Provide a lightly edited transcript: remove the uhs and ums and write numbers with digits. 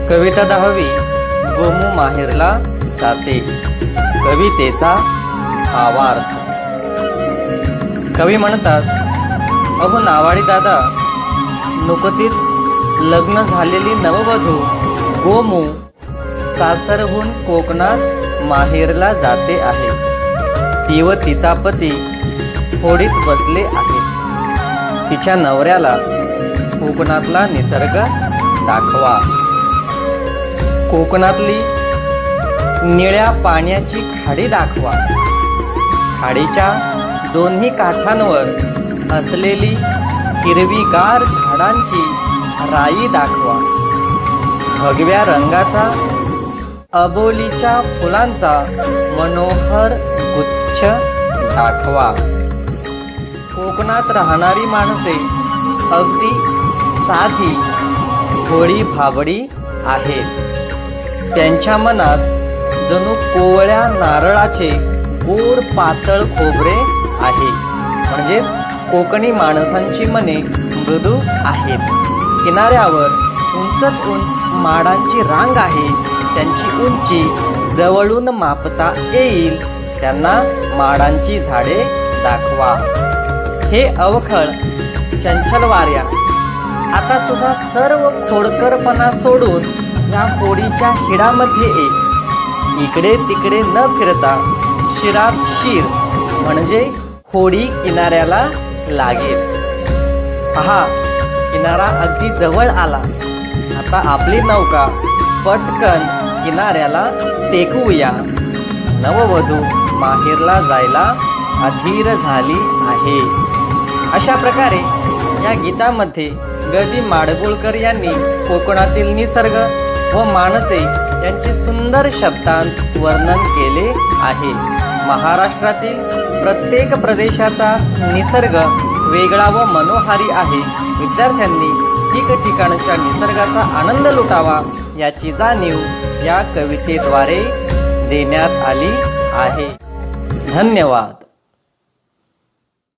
कविता 10वी गोमू माहेरला जाते। कवितेचा भावार्थ। कवी म्हणतात, अहो नावाडी दादा, नुकतीच लग्न झालेली नववधू गोमू सासरहून कोकणात माहेरला जाते आहे। ती व तिचा पती होडीत बसले आहेत। तिच्या नवऱ्याला कोकणातला निसर्ग दाखवा, कोकणातली निळ्या पाण्याची खाडी दाखवा, खाडीच्या दोन्ही काठांवर असलेली हिरवीगार झाडांची राई दाखवा, भगव्या रंगाचा अबोलीच्या फुलांचा मनोहर गुच्छ दाखवा। कोकणात राहणारी माणसे अगदी साधी भोळी भाबडी आहेत। त्यांच्या मनात जणू कोवळ्या नारळाचे गोड पातळ खोबरे आहे। म्हणजेच कोकणी माणसांची मने मृदू आहेत। किनाऱ्यावर उंचच उंच माडांची रांग आहे। त्यांची उंची जवळून मापता येईल। त्यांना माडांची झाडे दाखवा। हे अवखळ चंचल वाऱ्या, आता तुझा सर्व खोडकरपणा सोडून या होडीच्या शिडामध्ये ये। इकडे तिकडे न फिरता शिरात शिर, म्हणजे होडी किनाऱ्याला लागेल। पहा, किनारा अगदी जवळ आला। आता आपली नौका पटकन किनाऱ्याला टेकवूया। नववधू माहेरला जायला अधीर झाली आहे। अशा प्रकारे या गीतामध्ये ग दि माडगूळकर यांनी कोकणातील निसर्ग व माणसे यांचे सुंदर शब्दांत वर्णन केले आहे। महाराष्ट्रातील प्रत्येक प्रदेशाचा निसर्ग वेगळा व मनोहारी आहे। विद्यार्थ्यांनी ठिकठिकाणच्या निसर्गाचा आनंद लुटावा याची जाणीव या कवितेद्वारे देण्यात आली आहे। धन्यवाद।